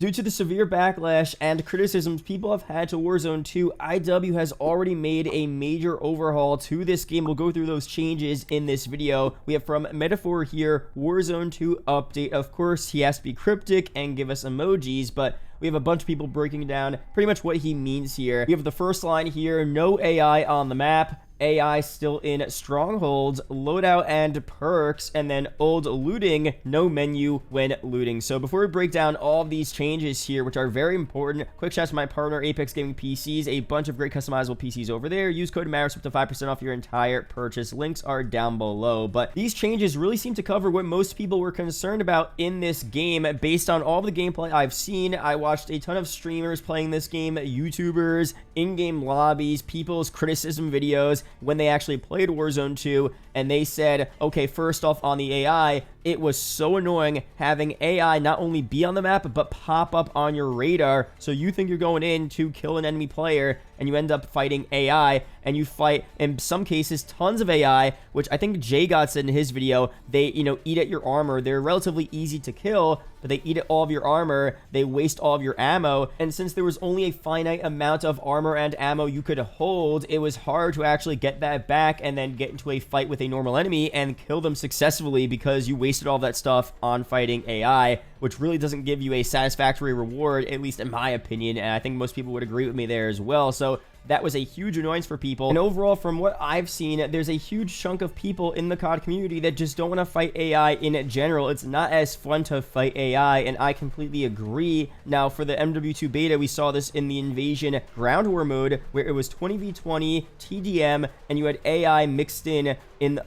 Due to the severe backlash and criticisms people have had to Warzone 2, IW has already made a major overhaul to this game. We'll go through those changes in this video. We have from Metaphor here, Warzone 2 update. Of course, he has to be cryptic and give us emojis, but we have a bunch of people breaking down pretty much what he means here. We have the first line here, no AI on the map. AI still in strongholds, loadout and perks, and then old looting, no menu when looting. So before we break down all of these changes here, which are very important, quick shout out to my partner Apex Gaming PCs, a bunch of great customizable PCs over there. Use code Matters up to 5% off your entire purchase. Links are down below. But these changes really seem to cover what most people were concerned about in this game. Based on all the gameplay I've seen, I watched a ton of streamers playing this game, YouTubers, in-game lobbies, people's criticism videos when they actually played Warzone 2, and they said, okay, first off, on the AI, it was so annoying having AI not only be on the map, but pop up on your radar, so you think you're going in to kill an enemy player, and you end up fighting AI, and you fight, in some cases, tons of AI, which I think Jay got said in his video, they, eat at your armor. They're relatively easy to kill, but they eat at all of your armor, they waste all of your ammo, and since there was only a finite amount of armor and ammo you could hold, it was hard to actually get that back and then get into a fight with a normal enemy and kill them successfully because you wasted all that stuff on fighting AI, which really doesn't give you a satisfactory reward, at least in my opinion, and I think most people would agree with me there as well. So that was a huge annoyance for people. And overall, from what I've seen, there's a huge chunk of people in the COD community that just don't want to fight AI in general. It's not as fun to fight AI, and I completely agree. Now, for the MW2 beta, we saw this in the Invasion Ground War mode, where it was 20v20, TDM, and you had AI mixed in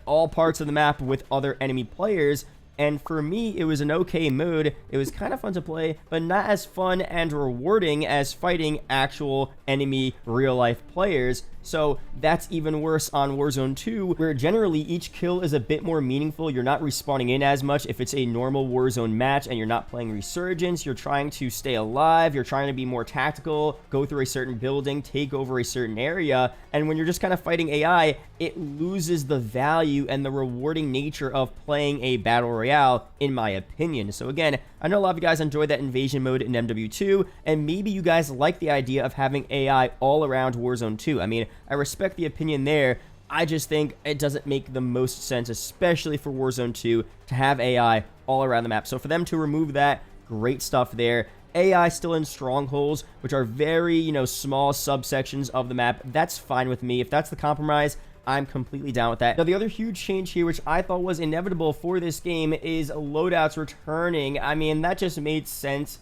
all parts of the map with other enemy players. And for me, it was an okay mode. It was kind of fun to play, but not as fun and rewarding as fighting actual enemy real-life players. So that's even worse on Warzone 2, where generally each kill is a bit more meaningful. You're not respawning in as much if it's a normal Warzone match and you're not playing Resurgence. You're trying to stay alive. You're trying to be more tactical, go through a certain building, take over a certain area. And when you're just kind of fighting AI, it loses the value and the rewarding nature of playing a Battle Royale, in my opinion. So again, I know a lot of you guys enjoyed that invasion mode in MW2, and maybe you guys like the idea of having AI all around Warzone 2. I mean, I respect the opinion there. I just think it doesn't make the most sense, especially for Warzone 2, to have AI all around the map. So for them to remove that, great stuff there. AI still in strongholds, which are very, small subsections of the map. That's fine with me. If that's the compromise, I'm completely down with that. Now, the other huge change here, which I thought was inevitable for this game, is loadouts returning. I mean, that just made sense.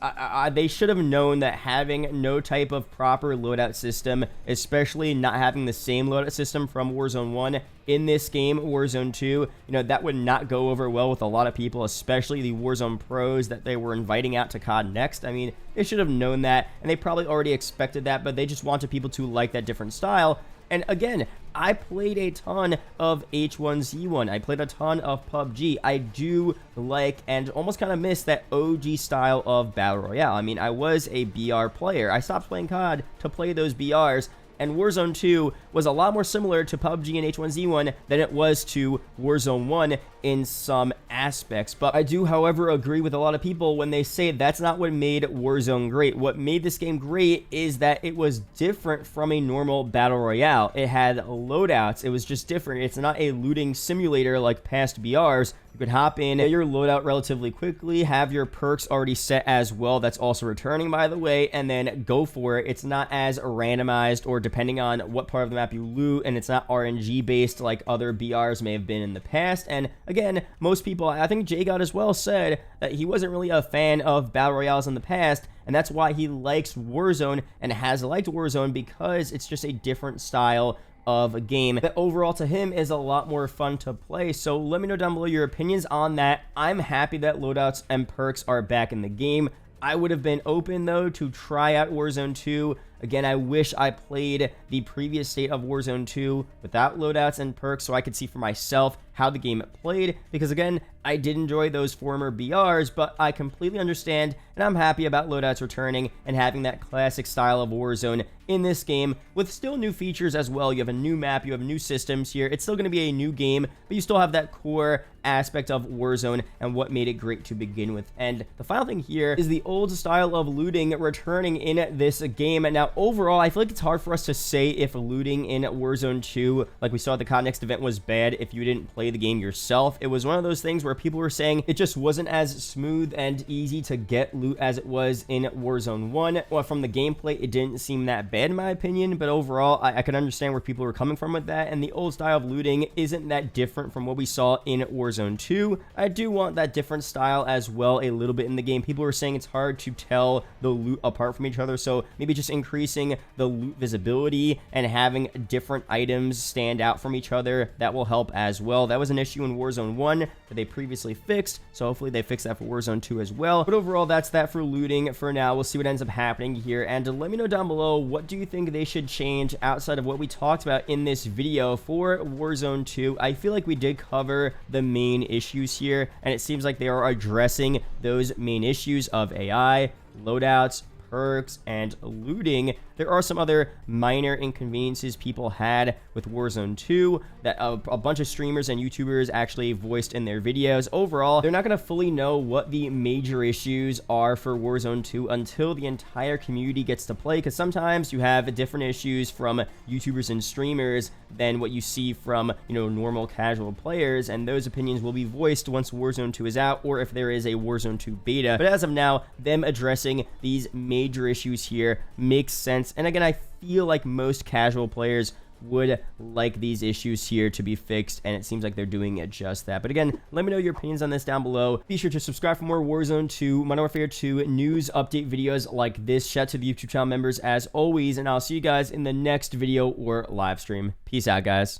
They should have known that having no type of proper loadout system, especially not having the same loadout system from Warzone 1 in this game, Warzone 2, that would not go over well with a lot of people, especially the Warzone pros that they were inviting out to COD Next. I mean, they should have known that, and they probably already expected that, but they just wanted people to like that different style. And again, I played a ton of H1Z1. I played a ton of PUBG. I do like and almost kind of miss that OG style of Battle Royale. I mean, I was a BR player. I stopped playing COD to play those BRs. And Warzone 2 was a lot more similar to PUBG and H1Z1 than it was to Warzone 1 in some aspects. But I do, however, agree with a lot of people when they say that's not what made Warzone great. What made this game great is that it was different from a normal Battle Royale. It had loadouts. It was just different. It's not a looting simulator like past BRs. You could hop in, get your loadout relatively quickly, have your perks already set as well. That's also returning, by the way, and then go for it. It's not as randomized or depending on what part of the map you loot, and it's not RNG based like other BRs may have been in the past. And again, most people, I think Jay got as well, said that he wasn't really a fan of Battle Royales in the past, and that's why he likes Warzone and has liked Warzone, because it's just a different style of a game that overall to him is a lot more fun to play. So let me know down below your opinions on that. I'm happy that loadouts and perks are back in the game. I would have been open though to try out Warzone 2 Again, I wish I played the previous state of Warzone 2 without loadouts and perks so I could see for myself how the game played, because again, I did enjoy those former BRs, but I completely understand and I'm happy about loadouts returning and having that classic style of Warzone in this game with still new features as well. You have a new map, you have new systems here. It's still going to be a new game, but you still have that core aspect of Warzone and what made it great to begin with. And the final thing here is the old style of looting returning in this game. And now overall, I feel like it's hard for us to say if looting in Warzone 2, like we saw at the Connext event, was bad if you didn't play the game yourself. It was one of those things where people were saying it just wasn't as smooth and easy to get loot as it was in Warzone 1. Well, from the gameplay, it didn't seem that bad in my opinion, but overall, I can understand where people were coming from with that, and the old style of looting isn't that different from what we saw in Warzone 2. I do want that different style as well a little bit in the game. People were saying it's hard to tell the loot apart from each other, so maybe just increasing the loot visibility and having different items stand out from each other, that will help as well. That was an issue in Warzone 1 that they previously fixed, so hopefully they fix that for Warzone 2 as well. But overall, that's that for looting for now. We'll see what ends up happening here, and let me know down below, what do you think they should change outside of what we talked about in this video for Warzone 2? I feel like we did cover the main issues here, and it seems like they are addressing those main issues of AI, loadouts, perks, and looting. There are some other minor inconveniences people had with Warzone 2 that a bunch of streamers and YouTubers actually voiced in their videos. Overall, they're not going to fully know what the major issues are for Warzone 2 until the entire community gets to play, because sometimes you have different issues from YouTubers and streamers than what you see from, normal casual players, and those opinions will be voiced once Warzone 2 is out, or if there is a Warzone 2 beta. But as of now, them addressing these major issues here makes sense. And again, I feel like most casual players would like these issues here to be fixed, and it seems like they're doing just that. But again, let me know your opinions on this down below. Be sure to subscribe for more Warzone 2, Modern Warfare 2 news update videos like this. Shout out to the YouTube channel members as always, and I'll see you guys in the next video or live stream. Peace out, guys.